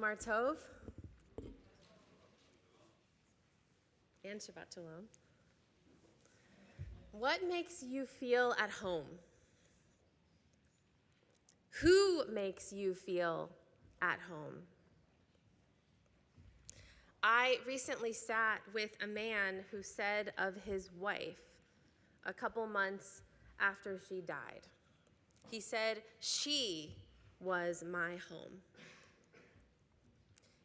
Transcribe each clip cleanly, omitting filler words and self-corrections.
Mar Tov and Shabbat Shalom. What makes you feel at home? Who makes you feel at home? I recently sat with a man who said of his wife a couple months after she died. He said, "She was my home."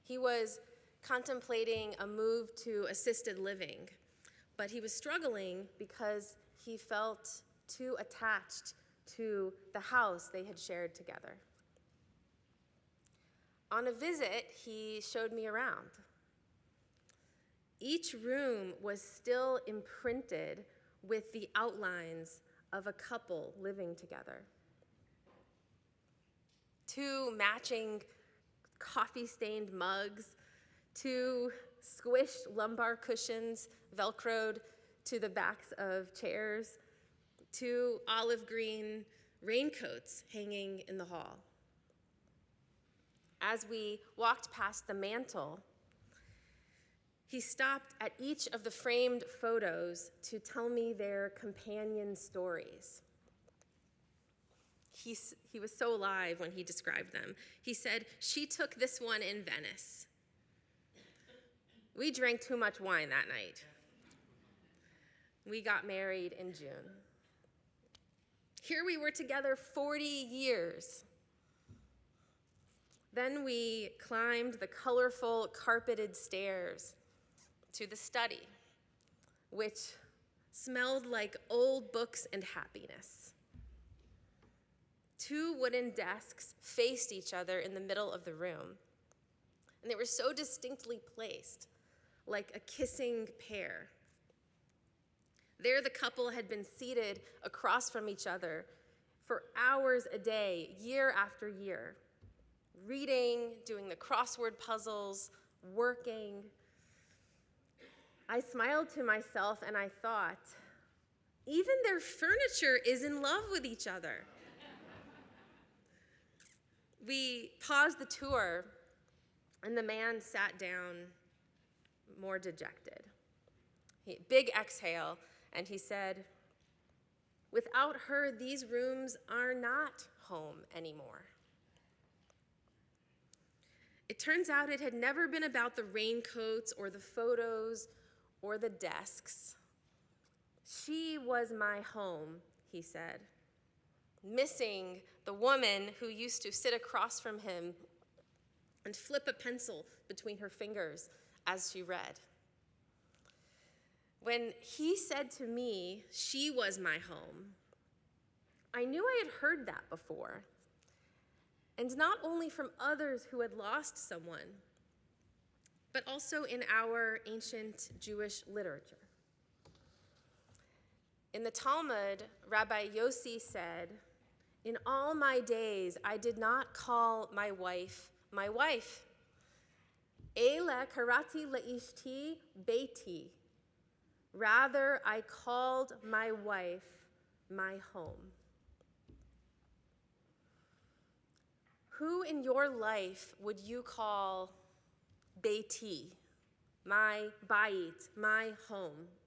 He was contemplating a move to assisted living, but he was struggling because he felt too attached to the house they had shared together. On a visit, he showed me around. Each room was still imprinted with the outlines of a couple living together. 2 matching coffee-stained mugs, 2 squished lumbar cushions velcroed to the backs of chairs, 2 olive green raincoats hanging in the hall. As we walked past the mantle, he stopped at each of the framed photos to tell me their companion stories. He was so alive when he described them. He said, "She took this one in Venice. We drank too much wine that night. We got married in June. Here we were together 40 years. Then we climbed the colorful carpeted stairs to the study, which smelled like old books and happiness. 2 wooden desks faced each other in the middle of the room, and they were so distinctly placed, like a kissing pair. There the couple had been seated across from each other for hours a day, year after year, reading, doing the crossword puzzles, working. I smiled to myself and I thought, even their furniture is in love with each other. We paused the tour, and the man sat down more dejected. Big exhale, and he said, "Without her, these rooms are not home anymore." It turns out it had never been about the raincoats or the photos or the desks. She was my home, he said, missing the woman who used to sit across from him and flip a pencil between her fingers as she read. When he said to me, "She was my home," I knew I had heard that before, and not only from others who had lost someone, but also in our ancient Jewish literature. In the Talmud, Rabbi Yossi said, "In all my days, I did not call my wife, my wife. Ele karati leishti beiti. Rather, I called my wife my home." Who in your life would you call beiti, my bayit, my home?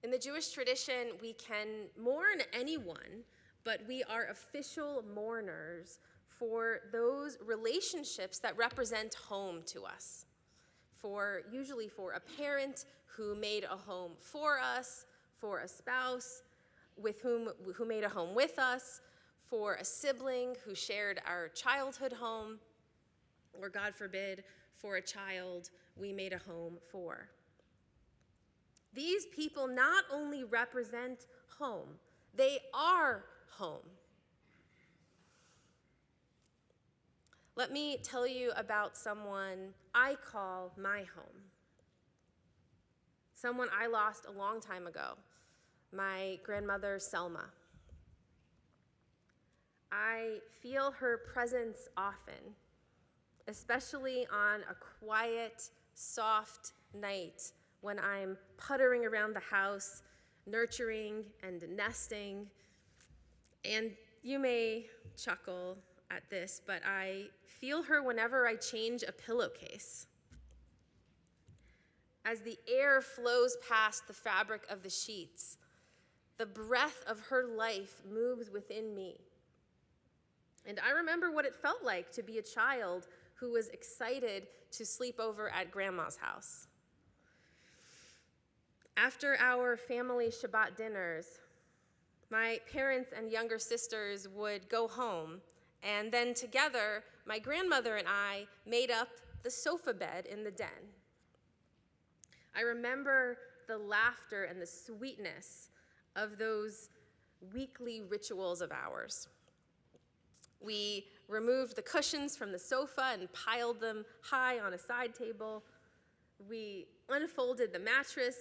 In the Jewish tradition, we can mourn anyone, but we are official mourners for those relationships that represent home to us. Usually for a parent who made a home for us, for a spouse who made a home with us, for a sibling who shared our childhood home, or God forbid, for a child we made a home for. These people not only represent home, they are home. Let me tell you about someone I call my home. Someone I lost a long time ago, my grandmother Selma. I feel her presence often, especially on a quiet, soft night when I'm puttering around the house, nurturing and nesting. And you may chuckle, at this, but I feel her whenever I change a pillowcase. As the air flows past the fabric of the sheets, the breath of her life moves within me. And I remember what it felt like to be a child who was excited to sleep over at Grandma's house. After our family Shabbat dinners, my parents and younger sisters would go home, and then together, my grandmother and I made up the sofa bed in the den. I remember the laughter and the sweetness of those weekly rituals of ours. We removed the cushions from the sofa and piled them high on a side table. We unfolded the mattress,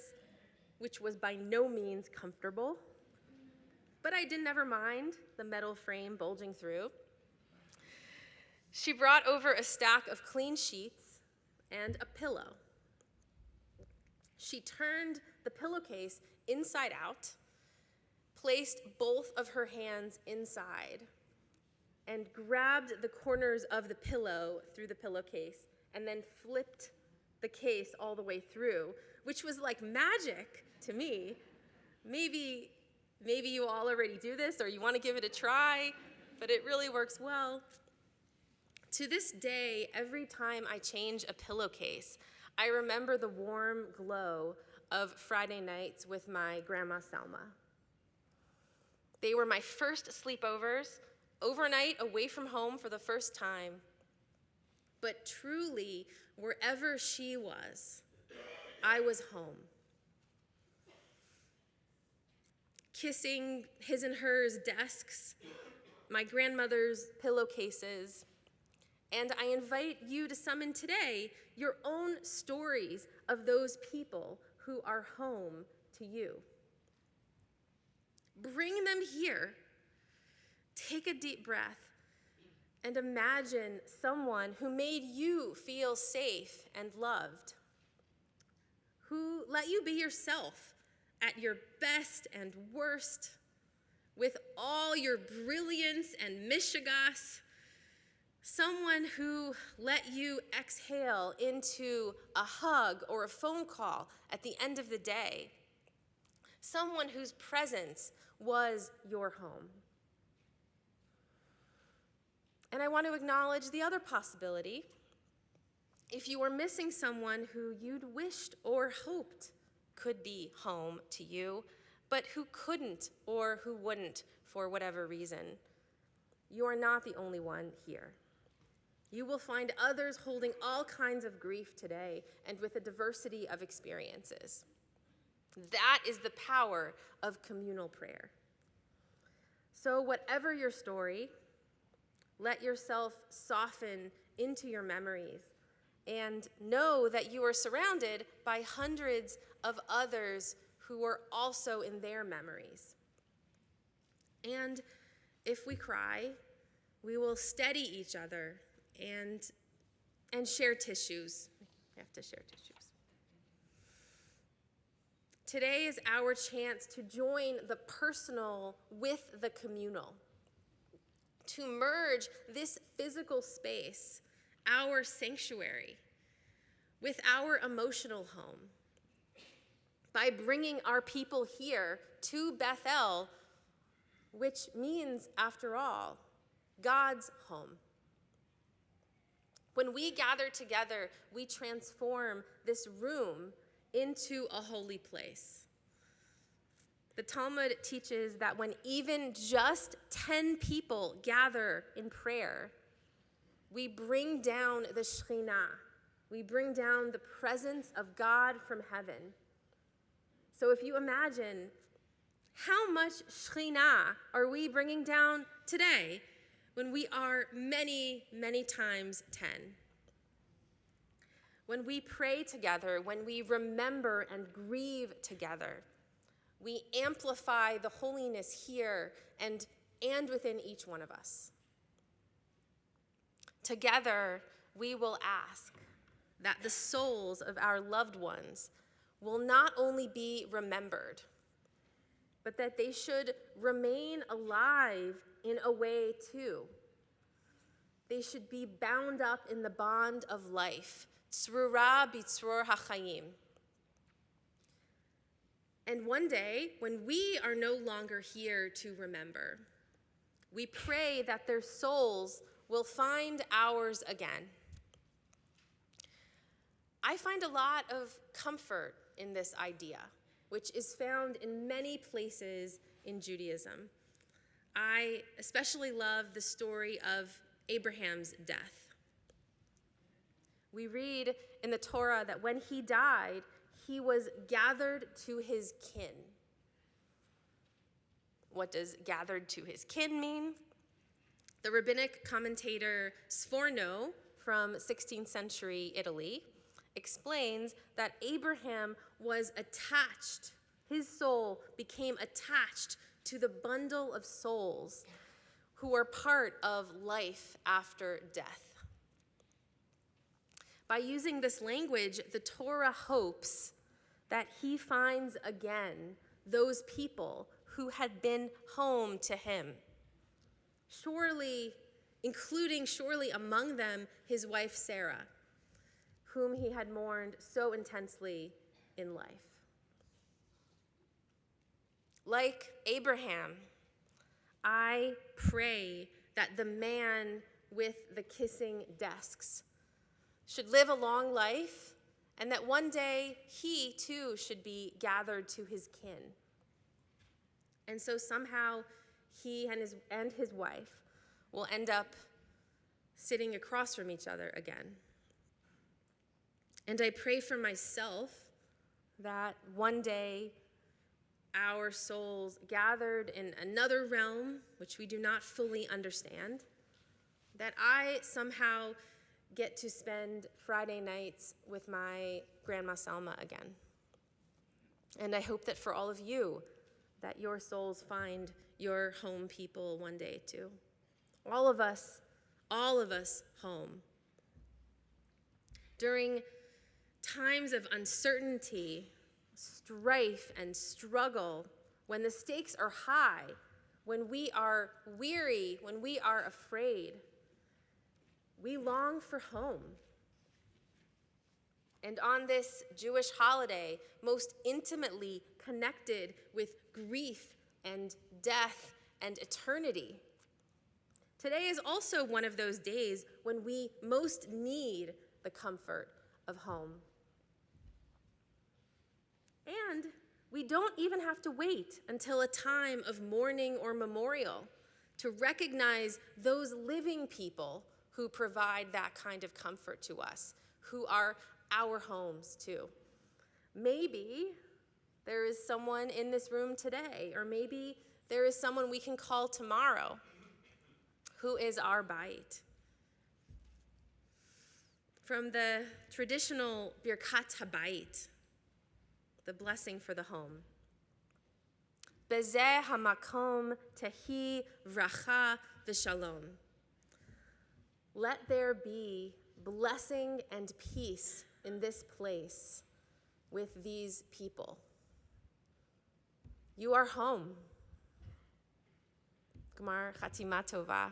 which was by no means comfortable, but I did never mind the metal frame bulging through. She brought over a stack of clean sheets and a pillow. She turned the pillowcase inside out, placed both of her hands inside, and grabbed the corners of the pillow through the pillowcase, and then flipped the case all the way through, which was like magic to me. Maybe you all already do this, or you want to give it a try, but it really works well. To this day, every time I change a pillowcase, I remember the warm glow of Friday nights with my grandma Selma. They were my first sleepovers, overnight away from home for the first time. But truly, wherever she was, I was home. Kissing his and hers desks, my grandmother's pillowcases, and I invite you to summon today your own stories of those people who are home to you. Bring them here. Take a deep breath and imagine someone who made you feel safe and loved, who let you be yourself at your best and worst, with all your brilliance and mishigas. Someone who let you exhale into a hug or a phone call at the end of the day. Someone whose presence was your home. And I want to acknowledge the other possibility. If you were missing someone who you'd wished or hoped could be home to you, but who couldn't or who wouldn't for whatever reason, you are not the only one here. You will find others holding all kinds of grief today and with a diversity of experiences. That is the power of communal prayer. So whatever your story, let yourself soften into your memories and know that you are surrounded by hundreds of others who are also in their memories. And if we cry, we will steady each other and share tissues. We have to share tissues. Today is our chance to join the personal with the communal, to merge this physical space, our sanctuary, with our emotional home, by bringing our people here to Bethel, which means, after all, God's home. When we gather together, we transform this room into a holy place. The Talmud teaches that when even just 10 people gather in prayer, we bring down the Shekhinah. We bring down the presence of God from heaven. So if you imagine, how much Shekhinah are we bringing down today when we are many, many times 10? When we pray together, when we remember and grieve together, we amplify the holiness here and within each one of us. Together, we will ask that the souls of our loved ones will not only be remembered, but that they should remain alive in a way too. They should be bound up in the bond of life. Tzrura b'tzror hachayim. And one day, when we are no longer here to remember, we pray that their souls will find ours again. I find a lot of comfort in this idea, which is found in many places in Judaism. I especially love the story of Abraham's death. We read in the Torah that when he died, he was gathered to his kin. What does gathered to his kin mean? The rabbinic commentator Sforno from 16th century Italy explains that Abraham was attached, his soul became attached to the bundle of souls who were part of life after death. By using this language, the Torah hopes that he finds again those people who had been home to him. Surely among them his wife Sarah, whom he had mourned so intensely in life. Like Abraham, I pray that the man with the kissing desks should live a long life, and that one day he too should be gathered to his kin. And so somehow he and his wife will end up sitting across from each other again. And I pray for myself that one day our souls gathered in another realm, which we do not fully understand, that I somehow get to spend Friday nights with my Grandma Selma again. And I hope that for all of you, that your souls find your home people one day too. All of us home. During times of uncertainty, strife, and struggle, when the stakes are high, when we are weary, when we are afraid, we long for home. And on this Jewish holiday, most intimately connected with grief and death and eternity, today is also one of those days when we most need the comfort of home. And we don't even have to wait until a time of mourning or memorial to recognize those living people who provide that kind of comfort to us, who are our homes too. Maybe there is someone in this room today, or maybe there is someone we can call tomorrow who is our bait. From the traditional Birkat Habayit, the blessing for the home. Bezeh hamakom tehi vracha v'shalom. Let there be blessing and peace in this place with these people. You are home. Gmar Chatima Tova.